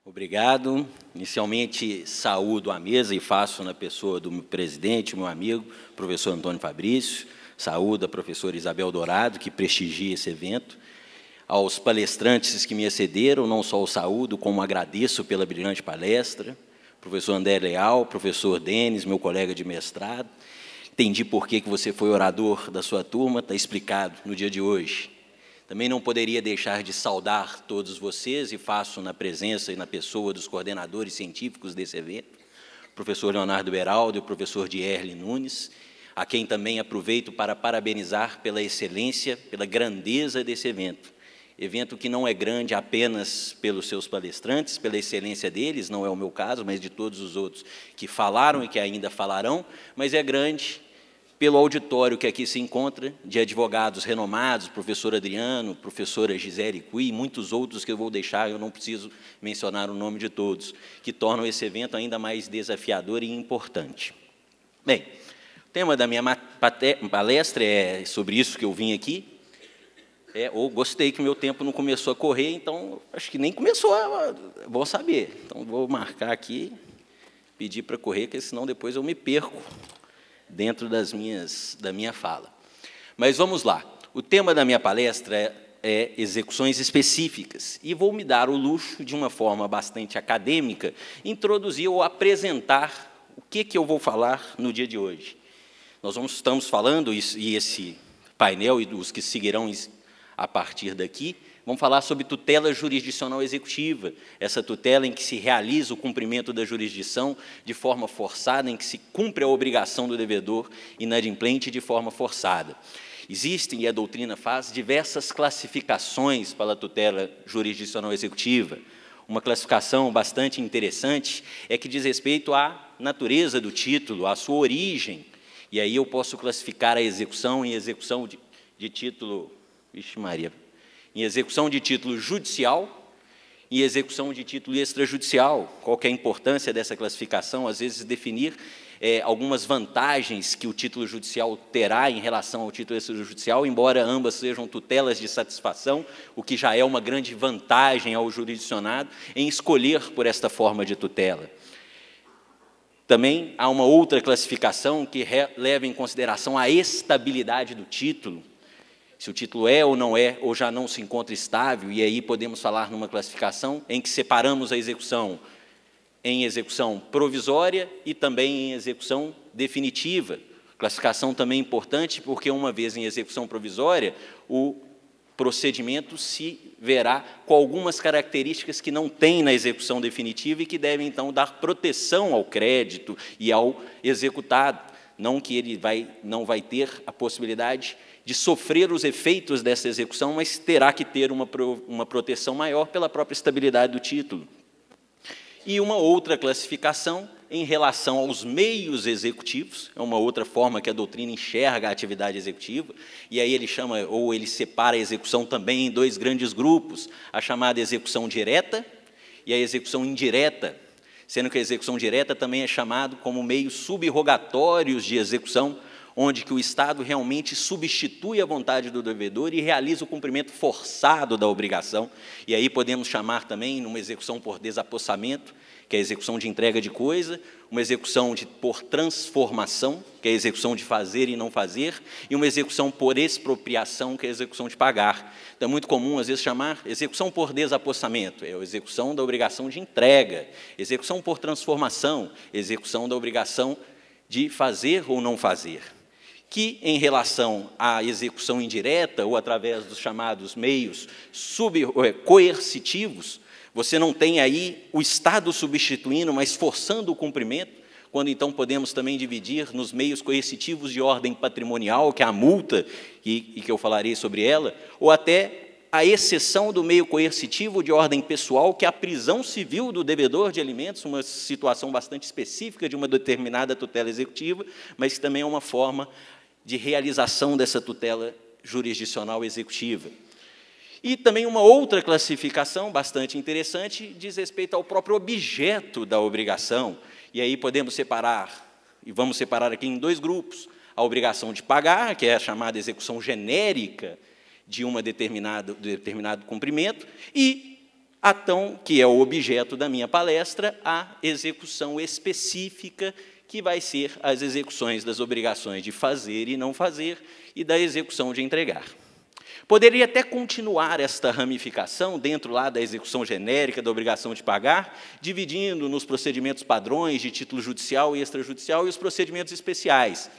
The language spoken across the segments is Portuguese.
Obrigado. Inicialmente, saúdo a mesa e faço na pessoa do meu presidente, meu amigo, professor Antônio Fabrício. Saúdo a professora Isabel Dourado, que prestigia esse evento. Aos palestrantes que me excederam, não só o saúdo, como agradeço pela brilhante palestra. Professor André Leal, professor Denis, meu colega de mestrado. Entendi por que você foi orador da sua turma, está explicado no dia de hoje. Também não poderia deixar de saudar todos vocês, e faço na presença e na pessoa dos coordenadores científicos desse evento, o professor Leonardo Beraldo e o professor Dierle Nunes, a quem também aproveito para parabenizar pela excelência, pela grandeza desse evento. Evento que não é grande apenas pelos seus palestrantes, pela excelência deles, não é o meu caso, mas de todos os outros que falaram e que ainda falarão, mas é grande pelo auditório que aqui se encontra, de advogados renomados, professor Adriano, professora Gisele Cui, e muitos outros que eu vou deixar, eu não preciso mencionar o nome de todos, que tornam esse evento ainda mais desafiador e importante. Bem, o tema da minha palestra é sobre isso que eu vim aqui. Gostei que o meu tempo não começou a correr, então acho que nem começou, vou saber. Então, vou marcar aqui, pedir para correr, porque senão depois eu me perco dentro da minha fala. Mas vamos lá. O tema da minha palestra é execuções específicas, e vou me dar o luxo, de uma forma bastante acadêmica, introduzir ou apresentar o que eu vou falar no dia de hoje. Nós estamos falando, e esse painel e os que seguirão a partir daqui, vamos falar sobre tutela jurisdicional executiva, essa tutela em que se realiza o cumprimento da jurisdição de forma forçada, em que se cumpre a obrigação do devedor inadimplente de forma forçada. Existem, e a doutrina faz, diversas classificações para a tutela jurisdicional executiva. Uma classificação bastante interessante é que diz respeito à natureza do título, à sua origem, e aí eu posso classificar a execução em execução de título... Vixe Maria... em execução de título judicial e execução de título extrajudicial. Qual que é a importância dessa classificação? Às vezes, definir algumas vantagens que o título judicial terá em relação ao título extrajudicial, embora ambas sejam tutelas de satisfação, o que já é uma grande vantagem ao jurisdicionado em escolher por esta forma de tutela. Também há uma outra classificação que leva em consideração a estabilidade do título, se o título é ou não é, ou já não se encontra estável, e aí podemos falar numa classificação em que separamos a execução em execução provisória e também em execução definitiva. Classificação também importante, porque uma vez em execução provisória, o procedimento se verá com algumas características que não tem na execução definitiva e que devem, então, dar proteção ao crédito e ao executado, não que ele não vai ter a possibilidade de sofrer os efeitos dessa execução, mas terá que ter uma proteção maior pela própria estabilidade do título. E uma outra classificação em relação aos meios executivos, é uma outra forma que a doutrina enxerga a atividade executiva, e aí ele chama, ou ele separa a execução também em dois grandes grupos, a chamada execução direta e a execução indireta, sendo que a execução direta também é chamado como meios subrogatórios de execução, onde que o Estado realmente substitui a vontade do devedor e realiza o cumprimento forçado da obrigação. E aí podemos chamar também, numa execução por desapossamento, que é a execução de entrega de coisa, uma execução por transformação, que é a execução de fazer e não fazer, e uma execução por expropriação, que é a execução de pagar. Então, é muito comum, às vezes, chamar execução por desapossamento, é a execução da obrigação de entrega, execução por transformação, execução da obrigação de fazer ou não fazer. Que, em relação à execução indireta, ou através dos chamados meios coercitivos, você não tem aí o Estado substituindo, mas forçando o cumprimento, quando então podemos também dividir nos meios coercitivos de ordem patrimonial, que é a multa, e que eu falarei sobre ela, ou até a exceção do meio coercitivo de ordem pessoal, que é a prisão civil do devedor de alimentos, uma situação bastante específica de uma determinada tutela executiva, mas que também é uma forma de realização dessa tutela jurisdicional executiva. E também uma outra classificação bastante interessante diz respeito ao próprio objeto da obrigação. E aí podemos separar, e vamos separar aqui em dois grupos, a obrigação de pagar, que é a chamada execução genérica de determinado cumprimento, e que é o objeto da minha palestra, a execução específica, que vai ser as execuções das obrigações de fazer e não fazer e da execução de entregar. Poderia até continuar esta ramificação dentro lá da execução genérica da obrigação de pagar, dividindo nos procedimentos padrões de título judicial e extrajudicial e os procedimentos especiais.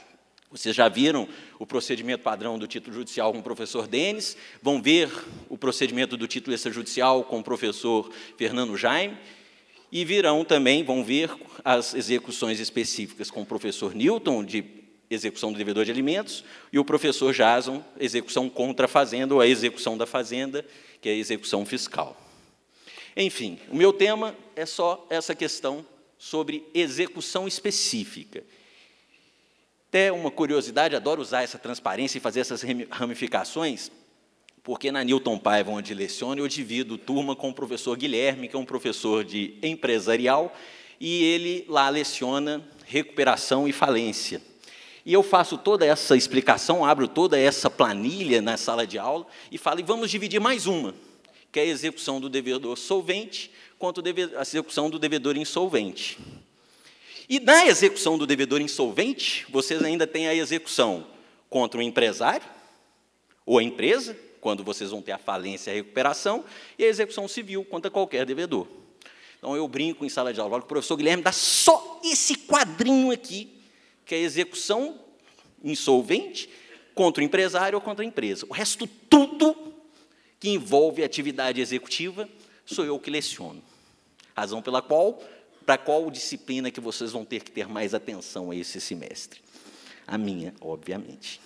Vocês já viram o procedimento padrão do título judicial com o professor Denis, vão ver o procedimento do título extrajudicial com o professor Fernando Jaime, e vão ver as execuções específicas com o professor Newton, de execução do devedor de alimentos, e o professor Jason, execução contra a fazenda, ou a execução da fazenda, que é a execução fiscal. Enfim, o meu tema é só essa questão sobre execução específica. Até uma curiosidade, adoro usar essa transparência e fazer essas ramificações, porque na Newton Paiva, onde leciono, eu divido turma com o professor Guilherme, que é um professor de empresarial, e ele lá leciona recuperação e falência. E eu faço toda essa explicação, abro toda essa planilha na sala de aula e falo, e vamos dividir mais uma, que é a execução do devedor solvente contra a execução do devedor insolvente. E na execução do devedor insolvente, vocês ainda têm a execução contra o empresário ou a empresa, quando vocês vão ter a falência e a recuperação, e a execução civil contra qualquer devedor. Então, eu brinco em sala de aula, que o professor Guilherme dá só esse quadrinho aqui, que é a execução insolvente contra o empresário ou contra a empresa. O resto, tudo que envolve atividade executiva, sou eu que leciono. Razão pela qual, para qual disciplina que vocês vão ter que ter mais atenção esse semestre? A minha, obviamente.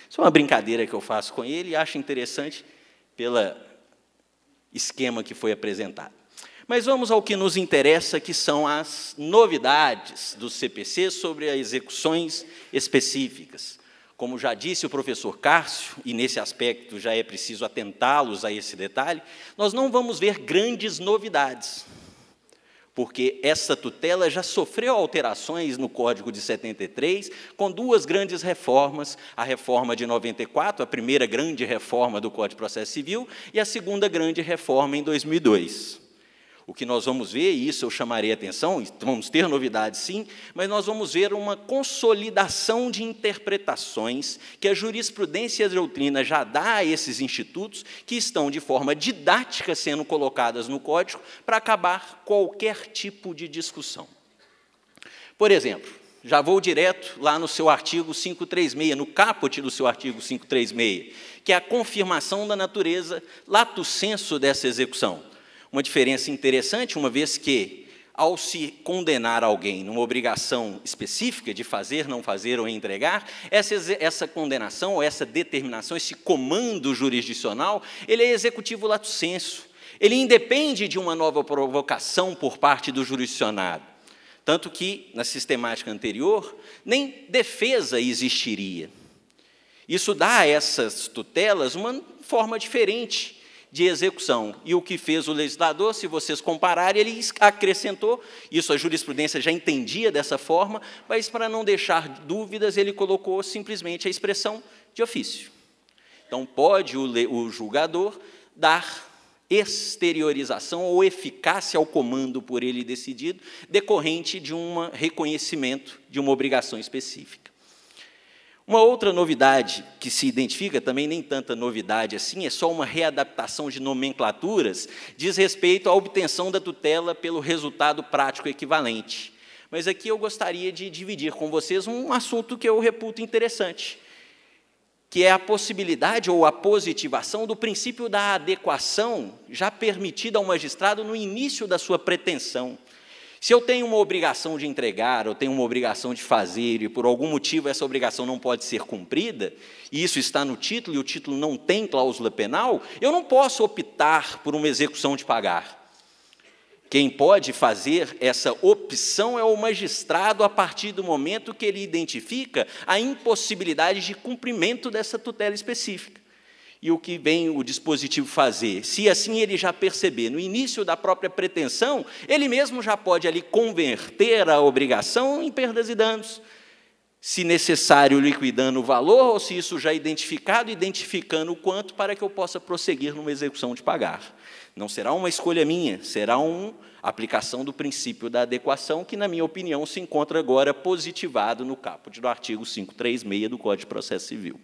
Isso é uma brincadeira que eu faço com ele e acho interessante pelo esquema que foi apresentado. Mas vamos ao que nos interessa, que são as novidades do CPC sobre as execuções específicas. Como já disse o professor Cárcio, e nesse aspecto já é preciso atentá-los a esse detalhe, nós não vamos ver grandes novidades, porque essa tutela já sofreu alterações no Código de 73, com duas grandes reformas, a reforma de 94, a primeira grande reforma do Código de Processo Civil, e a segunda grande reforma em 2002. O que nós vamos ver, e isso eu chamarei a atenção, vamos ter novidades sim, mas nós vamos ver uma consolidação de interpretações que a jurisprudência e a doutrina já dá a esses institutos, que estão de forma didática sendo colocadas no Código para acabar qualquer tipo de discussão. Por exemplo, já vou direto lá no seu artigo 536, no caput do seu artigo 536, que é a confirmação da natureza lato sensu dessa execução. Uma diferença interessante, uma vez que, ao se condenar alguém numa obrigação específica de fazer, não fazer ou entregar, essa condenação, ou essa determinação, esse comando jurisdicional, ele é executivo lato sensu. Ele independe de uma nova provocação por parte do jurisdicionado. Tanto que, na sistemática anterior, nem defesa existiria. Isso dá a essas tutelas uma forma diferente de execução. E o que fez o legislador, se vocês compararem, ele acrescentou, isso a jurisprudência já entendia dessa forma, mas para não deixar dúvidas, ele colocou simplesmente a expressão de ofício. Então, pode o julgador dar exteriorização ou eficácia ao comando por ele decidido, decorrente de um reconhecimento de uma obrigação específica. Uma outra novidade que se identifica, também nem tanta novidade assim, é só uma readaptação de nomenclaturas, diz respeito à obtenção da tutela pelo resultado prático equivalente. Mas aqui eu gostaria de dividir com vocês um assunto que eu reputo interessante, que é a possibilidade ou a positivação do princípio da adequação já permitida ao magistrado no início da sua pretensão. Se eu tenho uma obrigação de entregar, eu tenho uma obrigação de fazer, e por algum motivo essa obrigação não pode ser cumprida, e isso está no título, e o título não tem cláusula penal, eu não posso optar por uma execução de pagar. Quem pode fazer essa opção é o magistrado a partir do momento que ele identifica a impossibilidade de cumprimento dessa tutela específica. E o que vem o dispositivo fazer? Se assim ele já perceber, no início da própria pretensão, ele mesmo já pode ali converter a obrigação em perdas e danos. Se necessário, liquidando o valor, ou se isso já identificado, identificando o quanto para que eu possa prosseguir numa execução de pagar. Não será uma escolha minha, será uma aplicação do princípio da adequação, que, na minha opinião, se encontra agora positivado no caput do artigo 536 do Código de Processo Civil.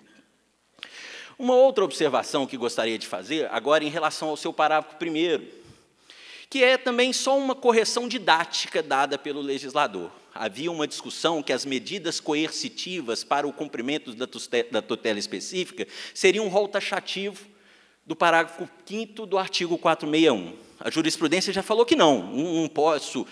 Uma outra observação que gostaria de fazer, agora em relação ao seu parágrafo 1º, que é também só uma correção didática dada pelo legislador. Havia uma discussão que as medidas coercitivas para o cumprimento da tutela específica seriam um rol taxativo do parágrafo 5º do artigo 461. A jurisprudência já falou que não posso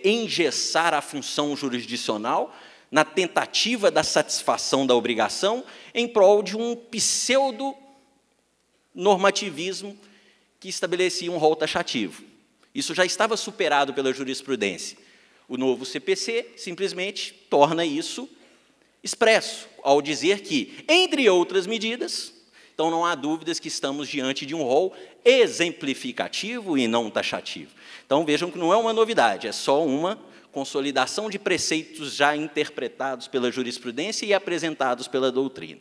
engessar a função jurisdicional na tentativa da satisfação da obrigação em prol de um pseudo-normativismo que estabelecia um rol taxativo. Isso já estava superado pela jurisprudência. O novo CPC simplesmente torna isso expresso, ao dizer que, entre outras medidas, então não há dúvidas que estamos diante de um rol exemplificativo e não taxativo. Então, vejam que não é uma novidade, é só uma consolidação de preceitos já interpretados pela jurisprudência e apresentados pela doutrina.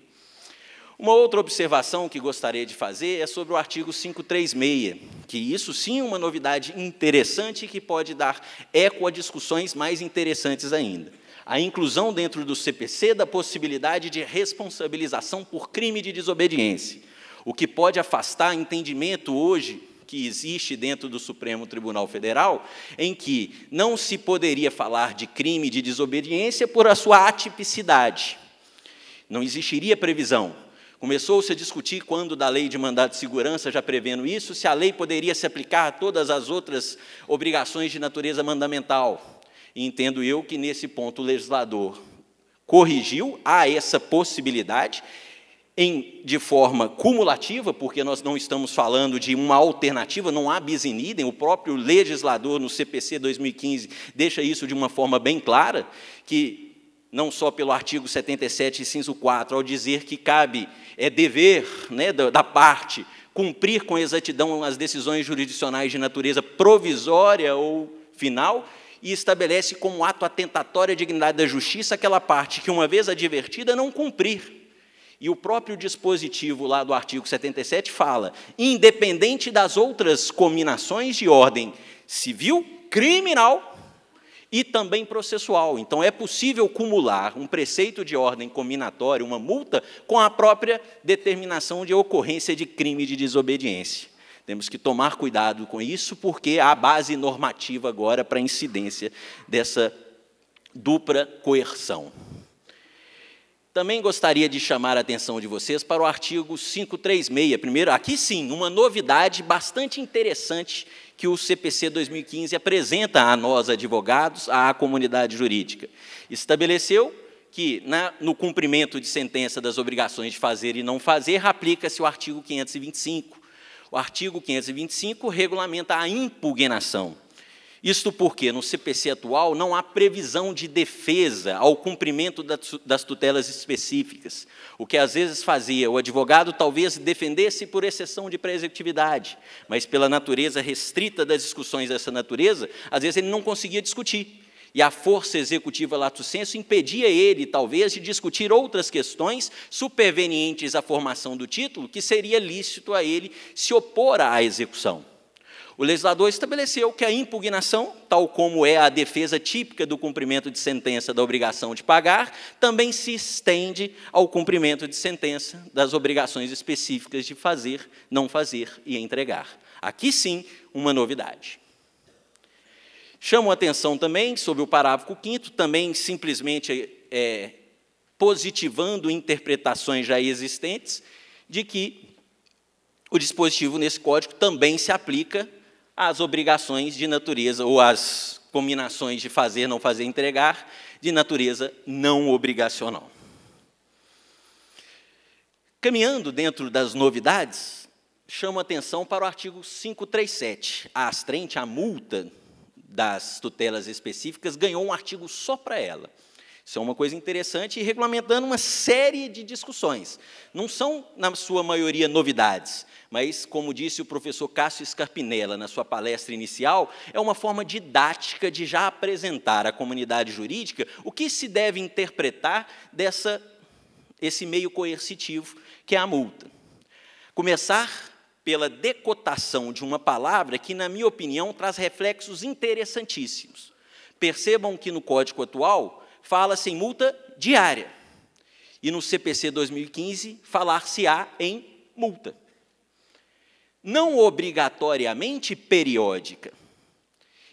Uma outra observação que gostaria de fazer é sobre o artigo 536, que isso sim é uma novidade interessante que pode dar eco a discussões mais interessantes ainda. A inclusão dentro do CPC da possibilidade de responsabilização por crime de desobediência, o que pode afastar entendimento hoje que existe dentro do Supremo Tribunal Federal, em que não se poderia falar de crime de desobediência por a sua atipicidade. Não existiria previsão. Começou-se a discutir, quando da lei de mandado de segurança, já prevendo isso, se a lei poderia se aplicar a todas as outras obrigações de natureza mandamental. E entendo eu que, nesse ponto, o legislador corrigiu a essa possibilidade, de forma cumulativa, porque nós não estamos falando de uma alternativa, não há bis in idem, o próprio legislador, no CPC 2015, deixa isso de uma forma bem clara, que não só pelo artigo 77, inciso 4, ao dizer que cabe, dever da parte, cumprir com exatidão as decisões jurisdicionais de natureza provisória ou final, e estabelece como ato atentatório à dignidade da justiça aquela parte que, uma vez advertida, não cumprir. E o próprio dispositivo lá do artigo 77 fala, independente das outras cominações de ordem civil, criminal e também processual. Então, é possível cumular um preceito de ordem cominatória, uma multa, com a própria determinação de ocorrência de crime de desobediência. Temos que tomar cuidado com isso, porque há base normativa agora para a incidência dessa dupla coerção. Também gostaria de chamar a atenção de vocês para o artigo 536. Primeiro, aqui sim, uma novidade bastante interessante que o CPC 2015 apresenta a nós, advogados, à comunidade jurídica. Estabeleceu que, no cumprimento de sentença das obrigações de fazer e não fazer, aplica-se o artigo 525. O artigo 525 regulamenta a impugnação. Isto porque, no CPC atual, não há previsão de defesa ao cumprimento das tutelas específicas, o que às vezes fazia o advogado talvez defendesse por exceção de pré-executividade, mas pela natureza restrita das discussões dessa natureza, às vezes ele não conseguia discutir. E a força executiva lato sensu impedia ele, talvez, de discutir outras questões supervenientes à formação do título, que seria lícito a ele se opor à execução. O legislador estabeleceu que a impugnação, tal como é a defesa típica do cumprimento de sentença da obrigação de pagar, também se estende ao cumprimento de sentença das obrigações específicas de fazer, não fazer e entregar. Aqui sim, uma novidade. Chamo a atenção também sobre o parágrafo 5º, também simplesmente positivando interpretações já existentes, de que o dispositivo nesse código também se aplica às obrigações de natureza, ou às combinações de fazer, não fazer, entregar, de natureza não obrigacional. Caminhando dentro das novidades, chamo a atenção para o artigo 537. A astrente, a multa das tutelas específicas, ganhou um artigo só para ela. Isso é uma coisa interessante e regulamentando uma série de discussões. Não são, na sua maioria, novidades, mas, como disse o professor Cássio Scarpinella na sua palestra inicial, é uma forma didática de já apresentar à comunidade jurídica o que se deve interpretar esse meio coercitivo, que é a multa. Começar pela decotação de uma palavra que, na minha opinião, traz reflexos interessantíssimos. Percebam que no Código atual fala-se em multa diária, e no CPC 2015 falar-se-á em multa. Não obrigatoriamente periódica.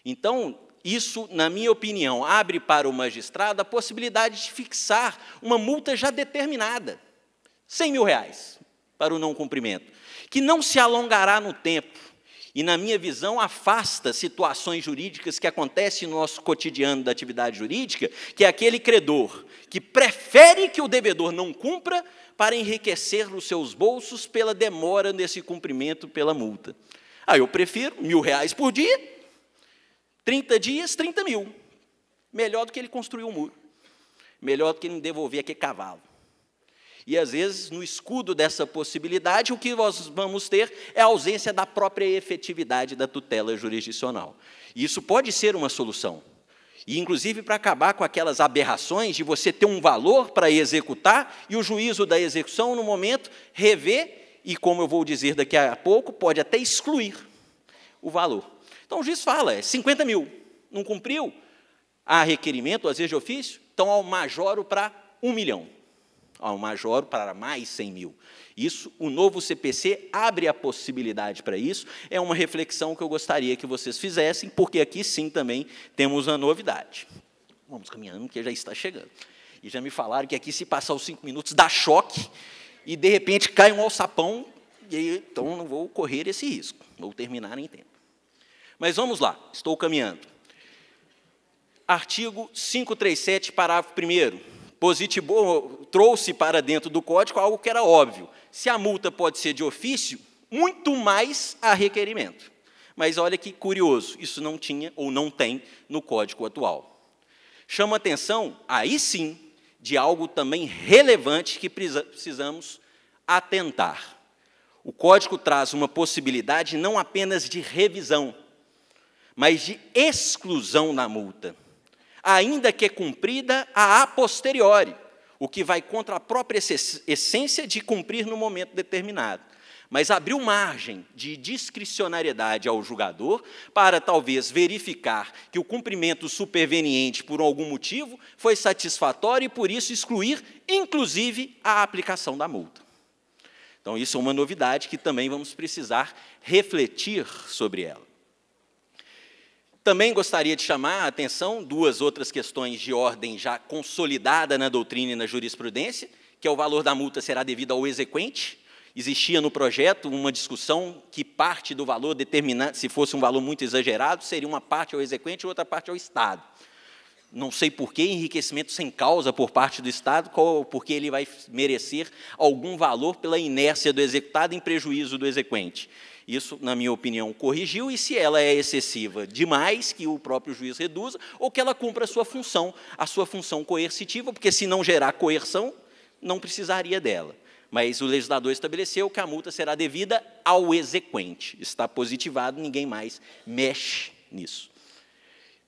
Então, isso, na minha opinião, abre para o magistrado a possibilidade de fixar uma multa já determinada, R$100.000, para o não cumprimento, que não se alongará no tempo, e, na minha visão, afasta situações jurídicas que acontecem no nosso cotidiano da atividade jurídica, que é aquele credor que prefere que o devedor não cumpra para enriquecer os seus bolsos pela demora nesse cumprimento pela multa. Eu prefiro R$1.000 por dia, 30 dias, 30 mil. Melhor do que ele construir um muro. Melhor do que ele devolver aquele cavalo. E, às vezes, no escudo dessa possibilidade, o que nós vamos ter é a ausência da própria efetividade da tutela jurisdicional. E isso pode ser uma solução. E, inclusive, para acabar com aquelas aberrações de você ter um valor para executar e o juízo da execução, no momento, rever e, como eu vou dizer daqui a pouco, pode até excluir o valor. Então, o juiz fala, é 50 mil. Não cumpriu? Há requerimento, às vezes de ofício, então, ao majoro para 1 milhão. Ao majoro para mais 100 mil. Isso, o novo CPC abre a possibilidade para isso. É uma reflexão que eu gostaria que vocês fizessem, porque aqui, sim, também temos uma novidade. Vamos caminhando, porque já está chegando. E já me falaram que aqui, se passar os 5 minutos, dá choque, e, de repente, cai um alçapão, e aí, então, não vou correr esse risco. Vou terminar em tempo. Mas vamos lá, estou caminhando. Artigo 537, parágrafo 1º. Trouxe para dentro do Código algo que era óbvio. Se a multa pode ser de ofício, muito mais a requerimento. Mas olha que curioso, isso não tinha ou não tem no Código atual. Chama atenção, aí sim, de algo também relevante que precisamos atentar. O Código traz uma possibilidade não apenas de revisão, mas de exclusão da multa, ainda que cumprida a posteriori, o que vai contra a própria essência de cumprir no momento determinado. Mas abriu margem de discricionariedade ao julgador para, talvez, verificar que o cumprimento superveniente, por algum motivo, foi satisfatório e, por isso, excluir, inclusive, a aplicação da multa. Então, isso é uma novidade que também vamos precisar refletir sobre ela. Também gostaria de chamar a atenção duas outras questões de ordem já consolidada na doutrina e na jurisprudência, que é o valor da multa será devido ao exequente. Existia no projeto uma discussão que parte do valor determinado, se fosse um valor muito exagerado, seria uma parte ao exequente e outra parte ao Estado. Não sei por que enriquecimento sem causa por parte do Estado, porque ele vai merecer algum valor pela inércia do executado em prejuízo do exequente. Isso, na minha opinião, corrigiu, e se ela é excessiva demais, que o próprio juiz reduza, ou que ela cumpra a sua função coercitiva, porque se não gerar coerção, não precisaria dela. Mas o legislador estabeleceu que a multa será devida ao exequente. Está positivado, ninguém mais mexe nisso.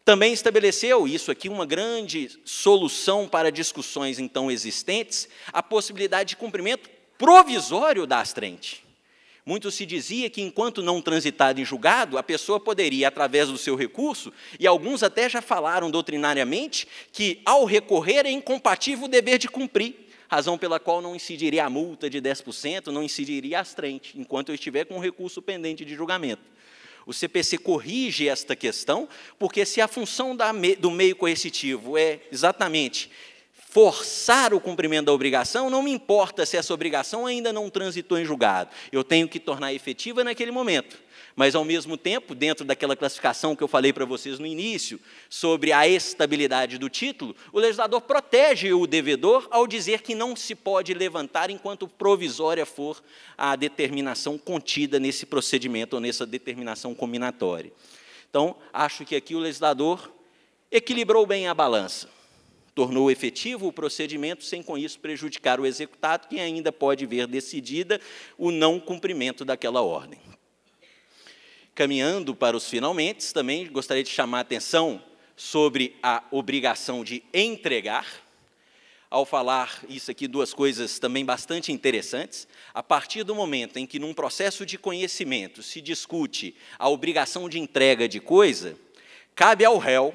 Também estabeleceu, isso aqui, uma grande solução para discussões, então, existentes, a possibilidade de cumprimento provisório da astrente. Muito se dizia que, enquanto não transitado em julgado, a pessoa poderia, através do seu recurso, e alguns até já falaram doutrinariamente, que, ao recorrer, é incompatível o dever de cumprir, razão pela qual não incidiria a multa de 10%, não incidiria a astrente, enquanto eu estiver com um recurso pendente de julgamento. O CPC corrige esta questão, porque se a função do meio coercitivo é exatamente forçar o cumprimento da obrigação, não me importa se essa obrigação ainda não transitou em julgado. Eu tenho que tornar efetiva naquele momento. Mas, ao mesmo tempo, dentro daquela classificação que eu falei para vocês no início, sobre a estabilidade do título, o legislador protege o devedor ao dizer que não se pode levantar enquanto provisória for a determinação contida nesse procedimento ou nessa determinação combinatória. Então, acho que aqui o legislador equilibrou bem a balança. Tornou efetivo o procedimento, sem com isso prejudicar o executado, que ainda pode ver decidida o não cumprimento daquela ordem. Caminhando para os finalmente, também gostaria de chamar a atenção sobre a obrigação de entregar. ao falar isso aqui, duas coisas também bastante interessantes. A partir do momento em que, num processo de conhecimento, se discute a obrigação de entrega de coisa, cabe ao réu,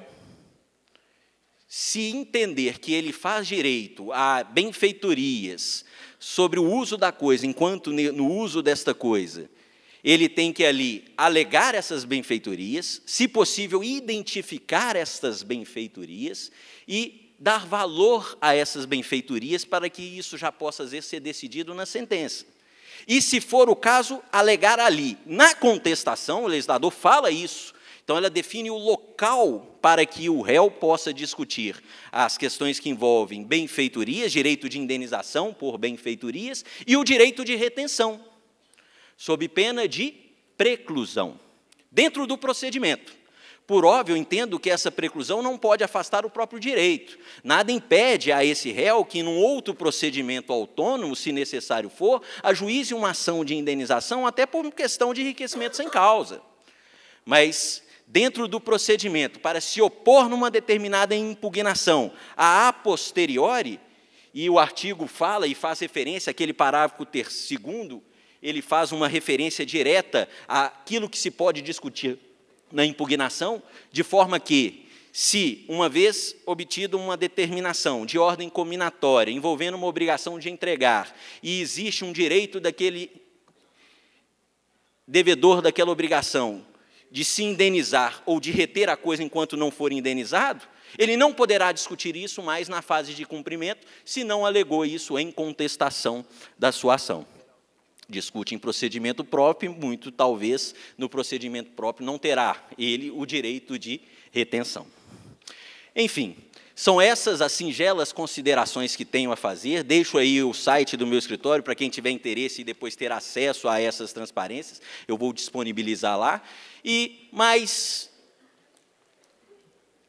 se entender que ele faz direito a benfeitorias sobre o uso da coisa, enquanto no uso desta coisa, ele tem que ali alegar essas benfeitorias, se possível, identificar estas benfeitorias e dar valor a essas benfeitorias para que isso já possa, às vezes, ser decidido na sentença. E, se for o caso, alegar ali. Na contestação, o legislador fala isso, então ela define o local para que o réu possa discutir as questões que envolvem benfeitorias, direito de indenização por benfeitorias e o direito de retenção, sob pena de preclusão, dentro do procedimento. Por óbvio, eu entendo que essa preclusão não pode afastar o próprio direito. Nada impede a esse réu que, num outro procedimento autônomo, se necessário for, ajuize uma ação de indenização, até por questão de enriquecimento sem causa. Mas, dentro do procedimento, para se opor numa determinada impugnação, a posteriori, e o artigo fala e faz referência àquele parágrafo 2º, ele faz uma referência direta àquilo que se pode discutir na impugnação, de forma que, se, uma vez obtida uma determinação de ordem cominatória, envolvendo uma obrigação de entregar, e existe um direito daquele devedor daquela obrigação de se indenizar ou de reter a coisa enquanto não for indenizado, ele não poderá discutir isso mais na fase de cumprimento, se não alegou isso em contestação da sua ação. Discute em procedimento próprio, muito talvez no procedimento próprio não terá ele o direito de retenção. Enfim, são essas as singelas considerações que tenho a fazer. Deixo aí o site do meu escritório para quem tiver interesse e depois ter acesso a essas transparências, eu vou disponibilizar lá. E, mais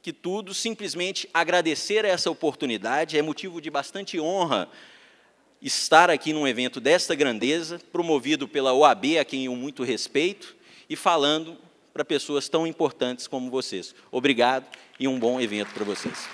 que tudo, simplesmente agradecer essa oportunidade, é motivo de bastante honra estar aqui num evento desta grandeza, promovido pela OAB, a quem eu muito respeito, e falando para pessoas tão importantes como vocês. Obrigado e um bom evento para vocês.